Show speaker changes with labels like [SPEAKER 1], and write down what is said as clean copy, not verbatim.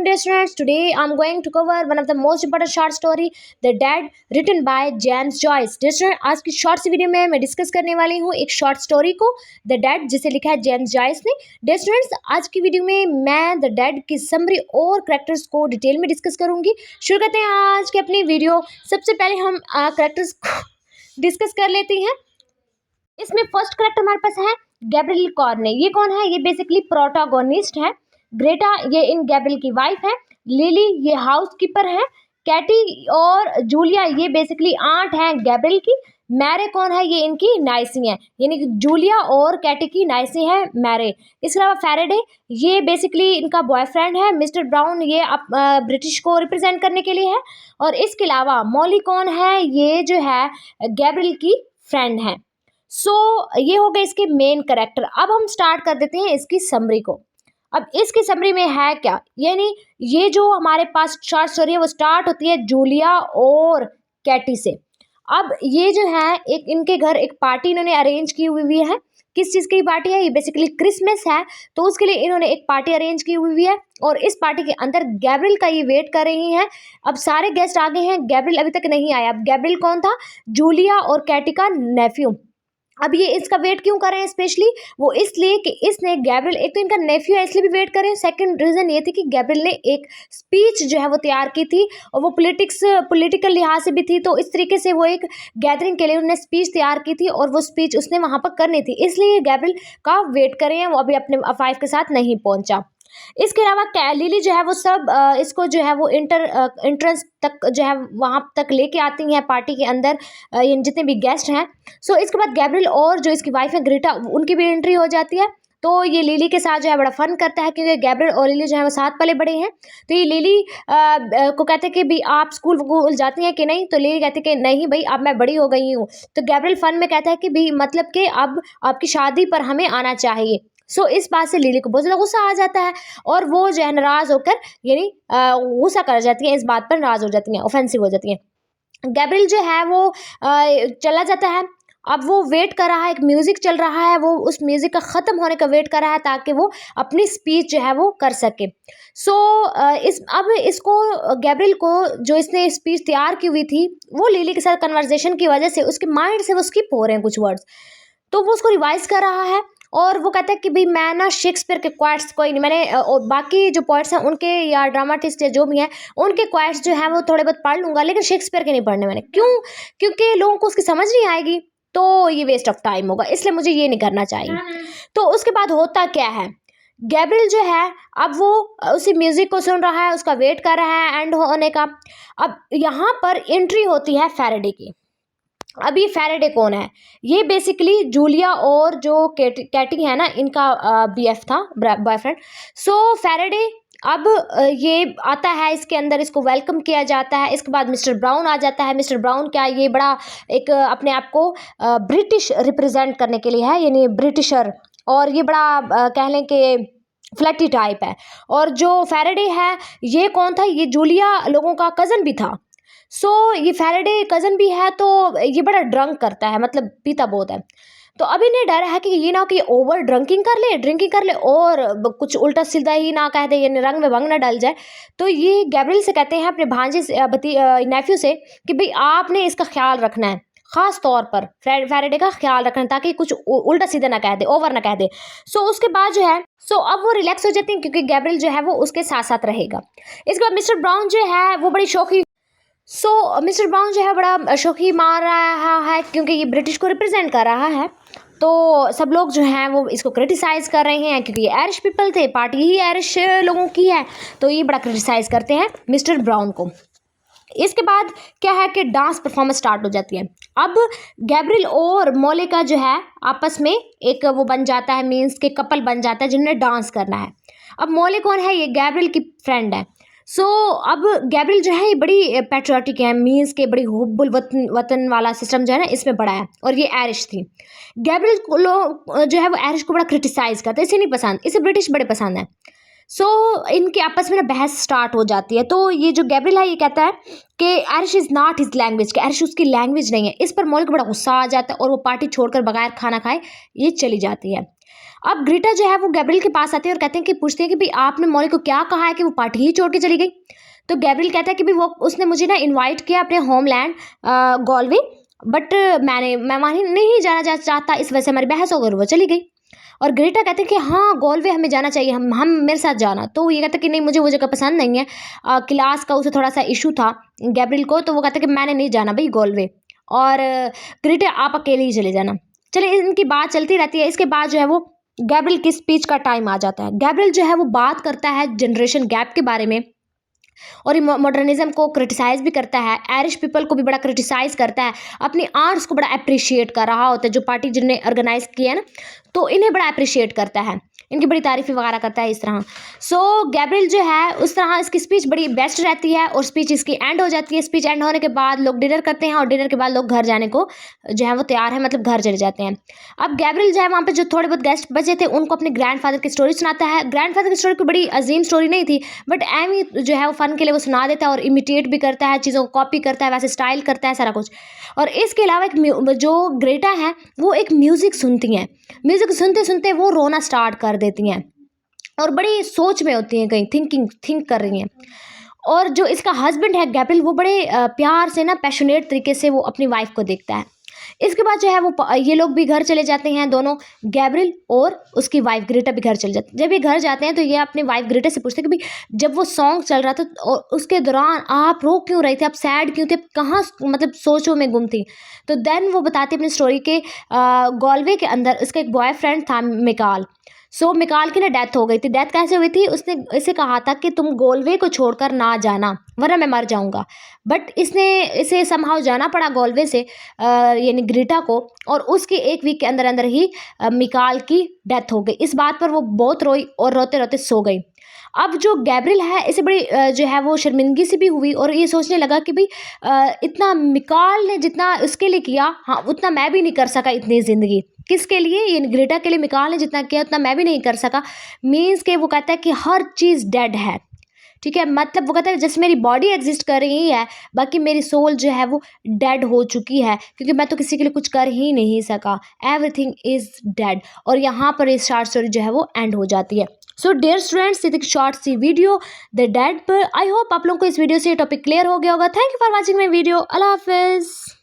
[SPEAKER 1] welcome dear students. Today I'm going to cover one of the most important short story, The Dead, written by James Joyce. Dear students, आज की short सी video में मैं discuss करने वाली हूँ एक शॉर्ट स्टोरी को, द डेड, जिसे लिखा है जेम्स जॉयस ने. डियर स्टूडेंट्स, आज की वीडियो में मैं द डेड की समरी और करेक्टर्स को डिटेल में डिस्कस करूंगी. शुरू करते हैं आज की अपनी वीडियो. सबसे पहले हम करेक्टर्स को डिस्कस कर लेती हैं. इसमें फर्स्ट करेक्टर हमारे पास है गैब्रियल कॉर्ने. ये कौन है? ये बेसिकली प्रोटोगोनिस्ट है. ग्रेटा ये इन गैब्रियल की वाइफ है. लिली ये हाउसकीपर है. कैटी और जूलिया ये बेसिकली आंट हैं गैब्रियल की. मैरे कौन है? ये इनकी नाइसी है, यानी कि जूलिया और कैटी की नाइसी है मैरे. इसके अलावा फैराडे ये बेसिकली इनका बॉयफ्रेंड है. मिस्टर ब्राउन ये ब्रिटिश को रिप्रेजेंट करने के लिए है. और इसके अलावा मॉली कौन है? ये जो है गैब्रियल की फ्रेंड है. ये हो गए इसके मेन कैरेक्टर. अब हम स्टार्ट कर देते हैं इसकी समरी को. अब इसकी समरी में है क्या, यानी ये जो हमारे पास शॉर्ट स्टोरी है वो स्टार्ट होती है जूलिया और कैटी से. अब ये जो है एक इनके घर एक पार्टी इन्होंने अरेंज की हुई है. किस चीज़ की पार्टी है? ये बेसिकली क्रिसमस है, तो उसके लिए इन्होंने एक पार्टी अरेंज की हुई है. और इस पार्टी के अंदर गैब्रियल का ये वेट कर रही हैं. अब सारे गेस्ट आ गए हैं, गैब्रियल अभी तक नहीं आया. अब गैब्रियल कौन था? जूलिया और कैटी का नेफ्यू. अब ये इसका वेट क्यों कर रहे हैं स्पेशली? वो इसलिए कि इसने गैब्रियल, एक तो इनका नेफ्यू है इसलिए भी वेट कर रहे हैं. सेकंड रीज़न ये थी कि गैब्रियल ने एक स्पीच जो है वो तैयार की थी और वो पॉलिटिकल लिहाज से भी थी. तो इस तरीके से वो एक गैदरिंग के लिए उन्होंने स्पीच तैयार की थी और वो स्पीच उसने वहाँ पर करनी थी, इसलिए गैब्रियल का वेट कर रहे हैं. वो अभी अपने वाइफ के साथ नहीं पहुँचा. इसके अलावा लिली जो है वो सब इसको जो है वो एंट्रेंस तक जो है वहाँ तक लेके आती हैं पार्टी के अंदर, जितने भी गेस्ट हैं. इसके बाद गैब्रियल और जो इसकी वाइफ है ग्रेटा, उनकी भी एंट्री हो जाती है. तो ये लिली के साथ जो है बड़ा फन करता है, क्योंकि गैब्रियल और लिली जो है वो साथ पले बड़े हैं. तो ये लिली को कहते हैं कि भाई आप स्कूल जाती हैं कि नहीं? तो लिली कहती है कि नहीं भाई, अब मैं बड़ी हो गई हूँ. तो गैब्रियल फन में कहता है कि भाई मतलब कि अब आपकी शादी पर हमें आना चाहिए. इस बात से लिली को बहुत ज़्यादा गुस्सा आ जाता है और वो जो है नाराज़ होकर, यानी गुस्सा कर जाती हैं, इस बात पर नाराज़ हो जाती हैं, ऑफेंसिव हो जाती हैं. गैब्रियल जो है वो चला जाता है. अब वो वेट कर रहा है, एक म्यूज़िक चल रहा है, वो उस म्यूज़िक का ख़त्म होने का वेट कर रहा है ताकि वो अपनी स्पीच जो है वो कर सके. अब इसको गैब्रियल को जो इसने स्पीच तैयार की हुई थी वो लिली के साथ कन्वर्सेशन की वजह से उसके माइंड से वो स्किप हो रहे हैं कुछ वर्ड्स. तो वो उसको रिवाइज कर रहा है और वो कहता है कि भाई मैं ना शेक्सपियर के क्वाइट्स कोई नहीं, मैंने और बाकी जो पोइट्स हैं उनके या ड्रामाटिस्ट या जो भी हैं उनके क्वाइट्स जो हैं वो थोड़े बहुत पढ़ लूँगा, लेकिन शेक्सपियर के नहीं पढ़ने मैंने. क्यों? क्योंकि लोगों को उसकी समझ नहीं आएगी, तो ये वेस्ट ऑफ टाइम होगा, इसलिए मुझे ये नहीं करना चाहिए. तो उसके बाद होता क्या है, गैब्रियल जो है अब वो उसी म्यूज़िक को सुन रहा है, उसका वेट कर रहा है एंड होने का. अब यहाँ पर एंट्री होती है फैराडे की. अब ये फैराडे कौन है? ये बेसिकली जूलिया और जो कैटी है ना, इनका बीएफ था, बॉयफ्रेंड. फैराडे अब ये आता है इसके अंदर, इसको वेलकम किया जाता है. इसके बाद मिस्टर ब्राउन आ जाता है. मिस्टर ब्राउन क्या, ये बड़ा एक अपने आप को ब्रिटिश रिप्रेजेंट करने के लिए है, यानी ब्रिटिशर, और ये बड़ा कह लें कि फ्लैटी टाइप है. और जो फैराडे है ये कौन था? ये जूलिया लोगों का कज़न भी था. ये फैराडे कज़न भी है, तो ये बड़ा ड्रंक करता है, मतलब पीता बहुत है. तो अभी इन्हें डर है कि ये ना कि ओवर ड्रिंकिंग कर ले और कुछ उल्टा सीधा ही ना कह दे, यानी रंग में भंग ना डल जाए. तो ये गैब्रियल से कहते हैं अपने भांजे से, नेफ्यू से, कि भाई आपने इसका ख्याल रखना है, ख़ास तौर पर फैराडे का ख्याल रखना, ताकि कुछ उल्टा सीधा ना कह दे, ओवर ना कह दे. उसके बाद जो है अब वो रिलैक्स हो जाती हैं, क्योंकि गैब्रियल जो है वो उसके साथ साथ रहेगा. इसके बाद मिस्टर ब्राउन जो है वो बड़ी शौकी मिस्टर ब्राउन जो है बड़ा शौकी मार रहा है, क्योंकि ये ब्रिटिश को रिप्रेजेंट कर रहा है. तो सब लोग जो हैं वो इसको क्रिटिसाइज़ कर रहे हैं, क्योंकि ये आयरिश पीपल थे, पार्टी ही आयरिश लोगों की है, तो ये बड़ा क्रिटिसाइज़ करते हैं मिस्टर ब्राउन को. इसके बाद क्या है कि डांस परफॉर्मेंस स्टार्ट हो जाती है. अब गैब्रियल और मॉली का जो है आपस में एक वो बन जाता है, मीन्स के कपल बन जाता है जिन्हें डांस करना है. अब मॉली कौन है? ये गैब्रियल की फ्रेंड है. अब गैब्रियल जो है ये बड़ी पैट्रियाटिक है, मीन्स के बड़ी हुब्बुल वतन वाला सिस्टम जो है ना इसमें बड़ा है, और ये आयरिश थी. गैब्रियल को लोग जो है वो आयरिश को बड़ा क्रिटिसाइज़ करते हैं, इसे नहीं पसंद, इसे ब्रिटिश बड़े पसंद है. इनके आपस में ना बहस स्टार्ट हो जाती है. तो ये जो गैब्रियल है ये कहता है कि Irish is not his language, कि आयरिश उसकी लैंग्वेज नहीं है. इस पर मॉली को बड़ा गुस्सा आ जाता है और वो पार्टी छोड़कर बगैर खाना खाए ये चली जाती है. अब ग्रीटा जो है वो गैब्रियल के पास आते हैं और कहते हैं कि पूछते हैं कि भाई आपने मॉली को क्या कहा है कि वो पार्टी ही छोड़ के चली गई। तो गैब्रियल कहता है कि भाई वो उसने मुझे ना इनवाइट किया अपने होमलैंड गॉलवे, बट मैं वहीं नहीं जाना चाहता, इस वजह से हमारी बहस हो गई और वो चली गई। और ग्रेटा कहते हैं कि हाँ गॉलवे हमें जाना चाहिए, हम मेरे साथ जाना। तो ये कहता है कि नहीं मुझे वो जगह पसंद नहीं है, क्लास का उसे थोड़ा सा इशू था गैब्रियल को, तो वो कहता है कि मैंने नहीं जाना भाई गॉलवे, और ग्रेटा आप अकेले ही चले जाना। चलिए इनकी बात चलती रहती है। इसके बाद जो है वो गैब्रियल की स्पीच का टाइम आ जाता है। गैब्रियल जो है वो बात करता है जनरेशन गैप के बारे में और मॉडर्निज्म को क्रिटिसाइज भी करता है, आयरिश पीपल को भी बड़ा क्रिटिसाइज करता है, अपनी आर्ट्स को बड़ा अप्रिशिएट कर रहा होता है, जो पार्टी जिनने ऑर्गेनाइज किया है ना, तो इन्हें बड़ा अप्रिशिएट करता है, इनकी बड़ी तारीफ़ी वगैरह करता है इस तरह। सो गैब्रियल जो है उस तरह इसकी स्पीच बड़ी बेस्ट रहती है और स्पीच इसकी एंड हो जाती है। स्पीच एंड होने के बाद लोग डिनर करते हैं और डिनर के बाद लोग घर जाने को जो है वो तैयार है, मतलब घर चले जाते हैं। अब गैब्रियल जो है वहाँ पे जो थोड़े बहुत गेस्ट बचे थे उनको अपने ग्रैंडफादर की स्टोरी सुनाता है। ग्रैंडफादर की स्टोरी कोई बड़ी अजीम स्टोरी नहीं थी, बट एमी जो है वो फ़न के लिए वो सुना देता है और इमिटेट भी करता है, चीज़ों को कॉपी करता है, वैसे स्टाइल करता है सारा कुछ। और इसके अलावा एक जो ग्रेटा है वो एक म्यूज़िक सुनती हैं, म्यूज़िक सुनते सुनते वो रोना स्टार्ट कर देती हैं और बड़ी सोच में होती हैं, कहीं थिंक कर रही हैं। और जो इसका हस्बैंड है गैब्रियल वो बड़े प्यार से ना पैशनेट तरीके से वो अपनी वाइफ को देखता है। इसके बाद जो है वो ये लोग भी घर चले जाते हैं, दोनों गैब्रियल और उसकी वाइफ ग्रेटा भी घर चले जाते हैं। जब ये घर जाते हैं तो ये अपनी वाइफ ग्रेटा से पूछते हैं कि भाई जब वो सॉन्ग चल रहा था और उसके दौरान आप रो क्यों रहे थे, आप सैड क्यों थे, कहाँ मतलब सोचों में गुम थी। तो देन वो बताती अपनी स्टोरी के गॉलवे के अंदर उसका एक बॉयफ्रेंड था मिकाल। सो मिकाल की ना डेथ हो गई थी। डेथ कैसे हुई थी, उसने इसे कहा था कि तुम गॉलवे को छोड़कर ना जाना वरना मैं मर जाऊंगा, बट इसने इसे समहाउ जाना पड़ा गॉलवे से, यानी ग्रीटा को, और उसके एक वीक के अंदर अंदर ही मिकाल की डेथ हो गई। इस बात पर वो बहुत रोई और रोते रोते सो गई। अब जो गैब्रियल है इसे बड़ी जो है वो शर्मिंदगी सी भी हुई और ये सोचने लगा कि भाई इतना मिकाल ने जितना उसके लिए किया, हाँ उतना मैं भी नहीं कर सका इतनी ज़िंदगी। किसके लिए, ये ग्रेटा के लिए मिकाल ने जितना किया उतना मैं भी नहीं कर सका। मीन्स के वो कहता है कि हर चीज़ डेड है, ठीक है, मतलब वो कहता है जैसे मेरी बॉडी एग्जिस्ट कर रही है, बाकी मेरी सोल जो है वो डेड हो चुकी है, क्योंकि मैं तो किसी के लिए कुछ कर ही नहीं सका, एवरीथिंग इज़ डेड। और यहाँ पर इस शॉर्ट स्टोरी जो है वो एंड हो जाती है। सो डियर स्टूडेंट्स, ये शॉर्ट सी वीडियो द डेड पर। आई होप आप लोगों को इस वीडियो से टॉपिक क्लियर हो गया होगा। Thank you for watching my video. अल्लाह हाफिज़।